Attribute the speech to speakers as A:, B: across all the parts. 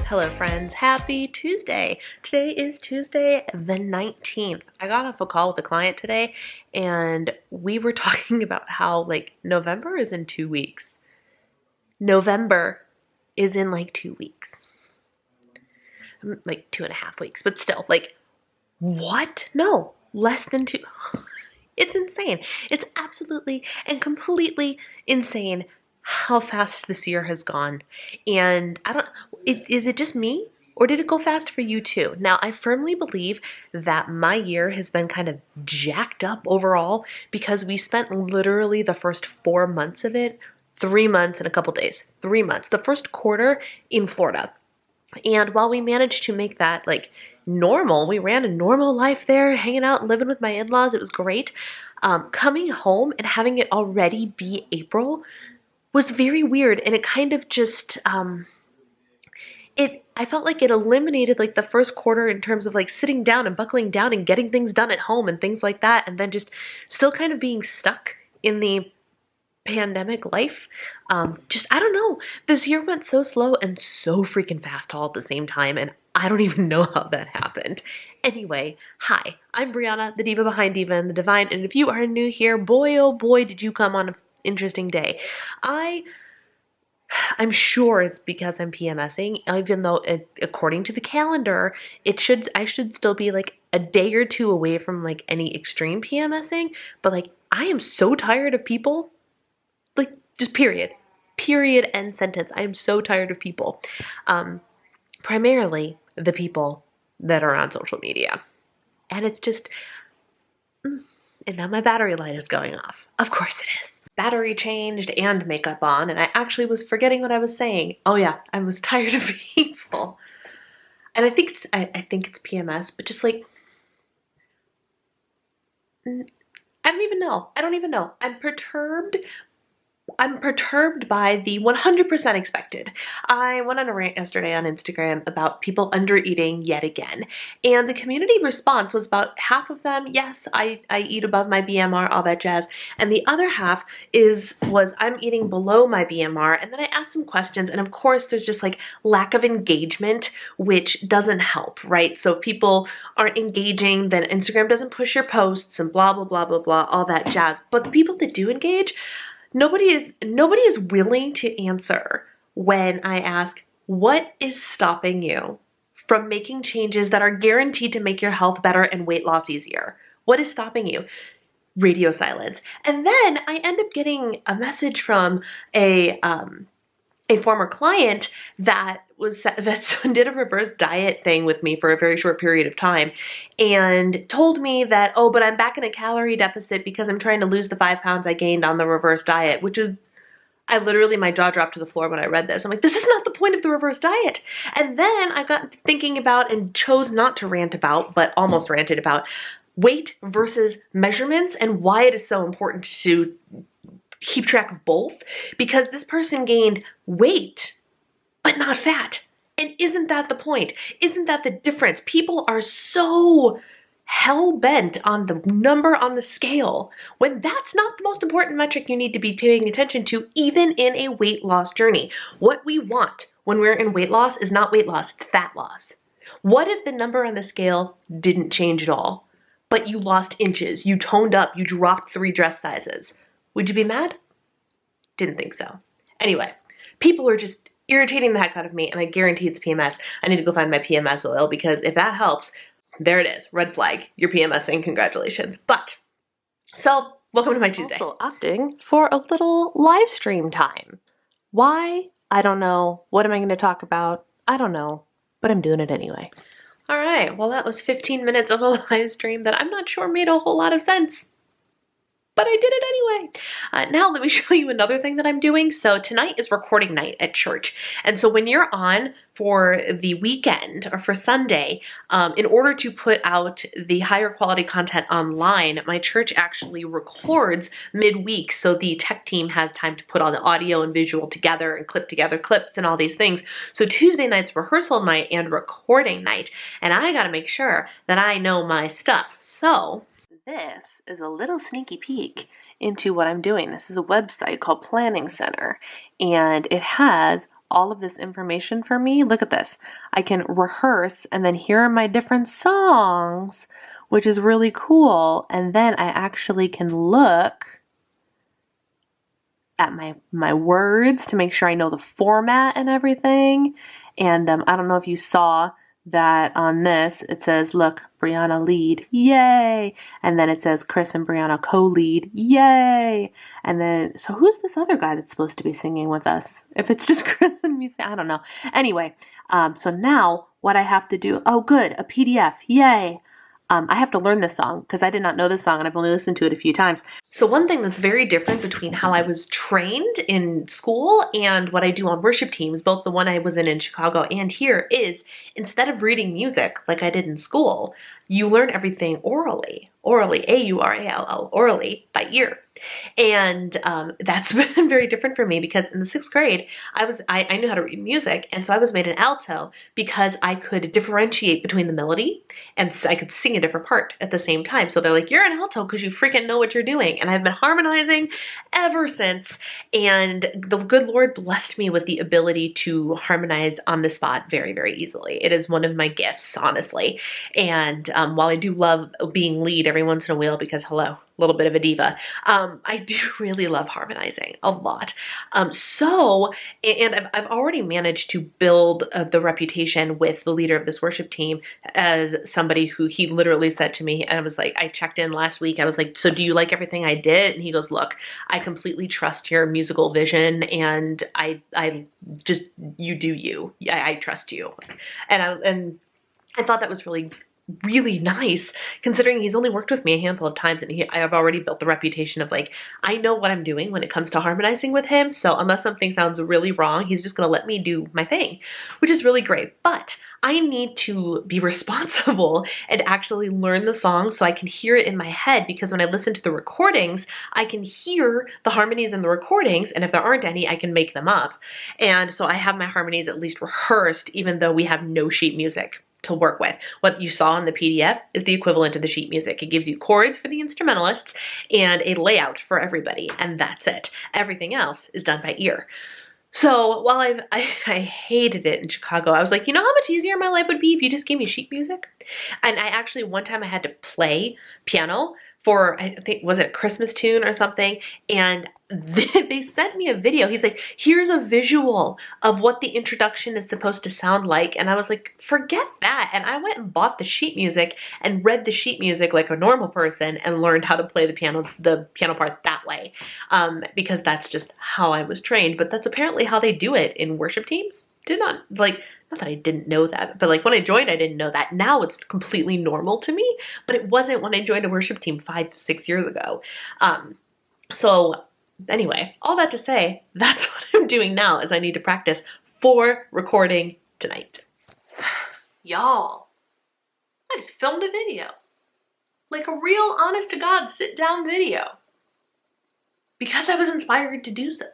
A: Hello friends, happy Tuesday. Today is Tuesday the 19th. I got off a call with a client today and we were talking about how November is in 2 weeks. November is in 2 weeks. 2.5 weeks, but still what? No, less than 2. It's insane. It's absolutely and completely insane how fast this year has gone. And is it just me? Or did it go fast for you too? Now, I firmly believe that my year has been kind of jacked up overall because we spent literally the first 4 months of it, 3 months and a couple days, 3 months, the first quarter in Florida. And while we managed to make that normal, we ran a normal life there, hanging out and living with my in-laws. It was great. Coming home and having it already be April was very weird, and it kind of just I felt like it eliminated the first quarter in terms of sitting down and buckling down and getting things done at home and things like that, and then just still kind of being stuck in the pandemic life. I don't know. This year went so slow and so freaking fast all at the same time, and I don't even know how that happened. Anyway, hi, I'm Brianna, the diva behind Diva and the Divine, and if you are new here, boy oh boy did you come on an interesting day. I'm sure it's because I'm PMSing, even though according to the calendar, I should still be a day or two away from any extreme PMSing, but I am so tired of people. Just period. Period, end sentence. I am so tired of people. Primarily the people that are on social media. And it's just, and now my battery light is going off. Of course it is. Battery changed and makeup on, and I actually was forgetting what I was saying. Oh yeah, I was tired of people. And I think it's PMS, but just I don't even know. I'm perturbed by the 100% expected. I went on a rant yesterday on Instagram about people under-eating yet again. And the community response was about half of them, yes, I eat above my BMR, all that jazz. And the other half was I'm eating below my BMR. And then I asked some questions. And of course, there's just lack of engagement, which doesn't help, right? So if people aren't engaging, then Instagram doesn't push your posts and blah, blah, blah, blah, blah, all that jazz. But the people that do engage, nobody is willing to answer when I ask, what is stopping you from making changes that are guaranteed to make your health better and weight loss easier? What is stopping you? Radio silence. And then I end up getting a message from a former client that did a reverse diet thing with me for a very short period of time and told me that, oh, but I'm back in a calorie deficit because I'm trying to lose the 5 pounds I gained on the reverse diet, which is, my jaw dropped to the floor when I read this. I'm like, this is not the point of the reverse diet. And then I got thinking about and chose not to rant about, but almost ranted about weight versus measurements and why it is so important to keep track of both, because this person gained weight but not fat. And isn't that the point? Isn't that the difference? People are so hell-bent on the number on the scale when that's not the most important metric you need to be paying attention to, even in a weight loss journey. What we want when we're in weight loss is not weight loss, it's fat loss. What if the number on the scale didn't change at all, but you lost inches, you toned up, you dropped 3 dress sizes? Would you be mad? Didn't think so. Anyway, people are just irritating the heck out of me, and I guarantee it's PMS. I need to go find my PMS oil, because if that helps, there it is. Red flag. You're PMSing. Congratulations. So welcome to my Tuesday. Also opting for a little live stream time. Why? I don't know. What am I going to talk about? I don't know, but I'm doing it anyway. All right. Well, that was 15 minutes of a live stream that I'm not sure made a whole lot of sense, but I did it anyway. Now let me show you another thing that I'm doing. So tonight is recording night at church. And so when you're on for the weekend or for Sunday, in order to put out the higher quality content online, my church actually records midweek. So the tech team has time to put all the audio and visual together and clip together clips and all these things. So Tuesday night's rehearsal night and recording night. And I gotta make sure that I know my stuff. So this is a little sneaky peek into what I'm doing. This is a website called Planning Center, and it has all of this information for me. Look at this. I can rehearse, and then here are my different songs, which is really cool. And then I actually can look at my words to make sure I know the format and everything. And I don't know if you saw that on this, it says, look, Brianna lead, yay! And then it says Chris and Brianna co-lead, yay! And then, so who's this other guy that's supposed to be singing with us? If it's just Chris and me, I don't know. Anyway, so now what I have to do, oh good, a PDF, yay! I have to learn this song because I did not know this song and I've only listened to it a few times. So one thing that's very different between how I was trained in school and what I do on worship teams, both the one I was in Chicago and here, is instead of reading music like I did in school, you learn everything orally, A-U-R-A-L-L, orally, by ear. And that's been very different for me because in the 6th grade, I knew how to read music, and so I was made an alto because I could differentiate between the melody and I could sing a different part at the same time. So they're like, you're an alto because you freaking know what you're doing. And I've been harmonizing ever since, and the good Lord blessed me with the ability to harmonize on the spot very, very easily. It is one of my gifts, honestly. And while I do love being lead every once in a while because, hello, a little bit of a diva, I do really love harmonizing a lot. And I've already managed to build the reputation with the leader of this worship team as somebody who he literally said to me, and I was like, I checked in last week, I was like, so do you like everything I did? And he goes, look, I completely trust your musical vision, and I just, you do you. I trust you. And I thought that was really nice, considering he's only worked with me a handful of times, and I have already built the reputation of like, I know what I'm doing when it comes to harmonizing with him, so unless something sounds really wrong, he's just gonna let me do my thing, which is really great. But I need to be responsible and actually learn the song so I can hear it in my head, because when I listen to the recordings, I can hear the harmonies in the recordings, and if there aren't any, I can make them up. And so I have my harmonies at least rehearsed, even though we have no sheet music to work with. What you saw in the PDF is the equivalent of the sheet music. It gives you chords for the instrumentalists and a layout for everybody, and that's it. Everything else is done by ear. So while I hated it in Chicago, I was like, you know how much easier my life would be if you just gave me sheet music? And I actually, one time I had to play piano for, I think, was it a Christmas tune or something? And they sent me a video. He's like, here's a visual of what the introduction is supposed to sound like. And I was like, forget that. And I went and bought the sheet music and read the sheet music like a normal person and learned how to play the piano part that way. Because that's just how I was trained. But that's apparently how they do it in worship teams. Not that I didn't know that, but like when I joined, I didn't know that. Now it's completely normal to me, but it wasn't when I joined a worship team 5-6 years ago. So anyway, all that to say, that's what I'm doing now, is I need to practice for recording tonight. Y'all, I just filmed a video. Like a real honest to God sit down video. Because I was inspired to do so.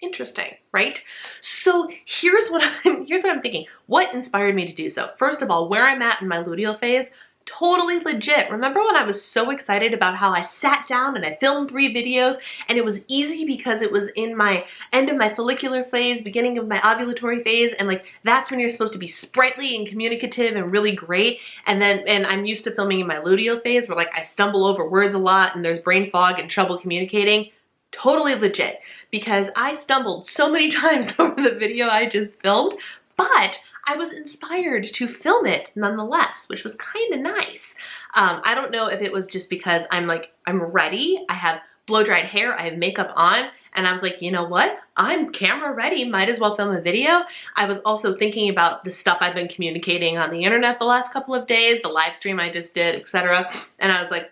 A: Interesting, right? So here's what I'm thinking. What inspired me to do so? First of all, where I'm at in my luteal phase, totally legit. Remember when I was so excited about how I sat down and I filmed 3 videos, and it was easy because it was in my end of my follicular phase, beginning of my ovulatory phase, and like that's when you're supposed to be sprightly and communicative and really great. And I'm used to filming in my luteal phase where like I stumble over words a lot and there's brain fog and trouble communicating. Totally legit, because I stumbled so many times over the video I just filmed, but I was inspired to film it nonetheless, which was kind of nice. I don't know if it was just because I'm ready, I have blow-dried hair, I have makeup on, and I was like, you know what? I'm camera ready, might as well film a video. I was also thinking about the stuff I've been communicating on the internet the last couple of days, the live stream I just did, etc. And I was like,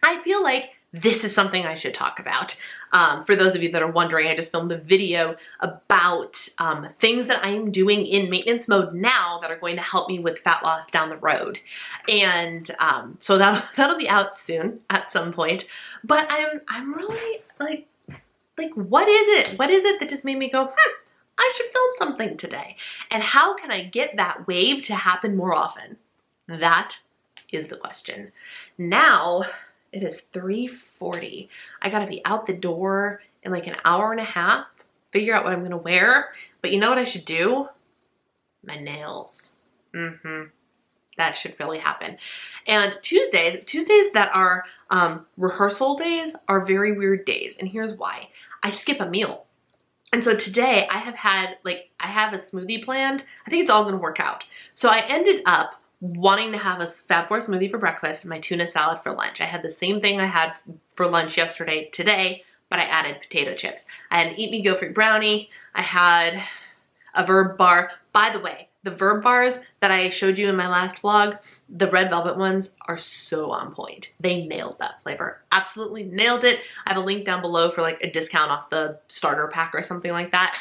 A: I feel like this is something I should talk about. For those of you that are wondering, I just filmed a video about things that I am doing in maintenance mode now that are going to help me with fat loss down the road. And so that'll be out soon at some point. But I'm really like what is it? What is it that just made me go, I should film something today? And how can I get that wave to happen more often? That is the question. Now, it is 3:40. I gotta be out the door in like an hour and a half. figure out what I'm gonna wear. But you know what I should do? My nails. That should really happen. And Tuesdays that are rehearsal days are very weird days. And here's why. I skip a meal. And so today I have a smoothie planned. I think it's all gonna work out. So I ended up wanting to have a Fab Four smoothie for breakfast and my tuna salad for lunch. I had the same thing I had for lunch yesterday, today, but I added potato chips. I had an Eat Me Go Free brownie. I had a Verb bar. By the way, the Verb bars that I showed you in my last vlog, the red velvet ones are so on point. They nailed that flavor. Absolutely nailed it. I have a link down below for like a discount off the starter pack or something like that.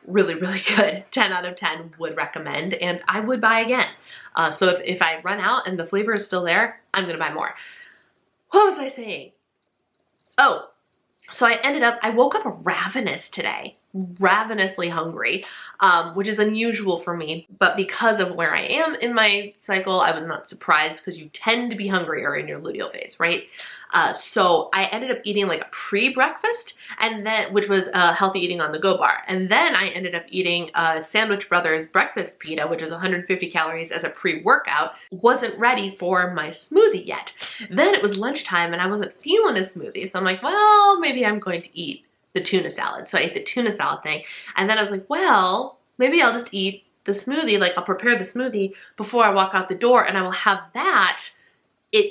A: Really, really good. 10 out of 10 would recommend, and I would buy again. So if I run out and the flavor is still there, I'm gonna buy more. What was I saying? Oh, so I woke up ravenous today. Ravenously hungry, which is unusual for me, but because of where I am in my cycle, I was not surprised because you tend to be hungrier in your luteal phase, right? So I ended up eating like a pre-breakfast, and then, which was a healthy eating on the go bar. And then I ended up eating Sandwich Brothers breakfast pita, which was 150 calories as a pre-workout. Wasn't ready for my smoothie yet. Then it was lunchtime and I wasn't feeling a smoothie. So I'm like, well, maybe I'm going to eat the tuna salad. So I ate the tuna salad thing. And then I was like, well, maybe I'll just eat the smoothie. Like I'll prepare the smoothie before I walk out the door and I will have that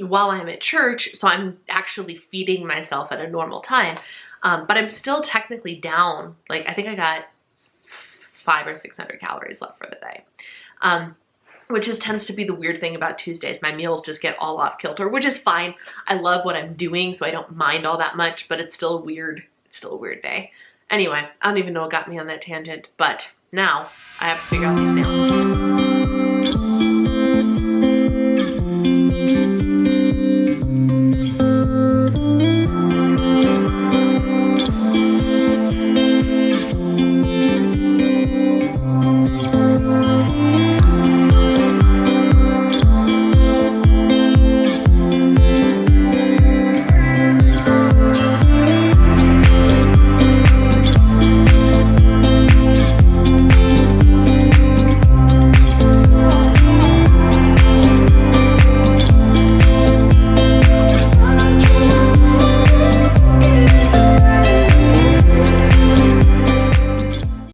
A: while I'm at church. So I'm actually feeding myself at a normal time. But I'm still technically down. Like I think I got 500 or 600 calories left for the day. Which tends to be the weird thing about Tuesdays. My meals just get all off kilter, which is fine. I love what I'm doing, so I don't mind all that much, but it's still weird. It's still a weird day. Anyway, I don't even know what got me on that tangent, but now I have to figure out these nails.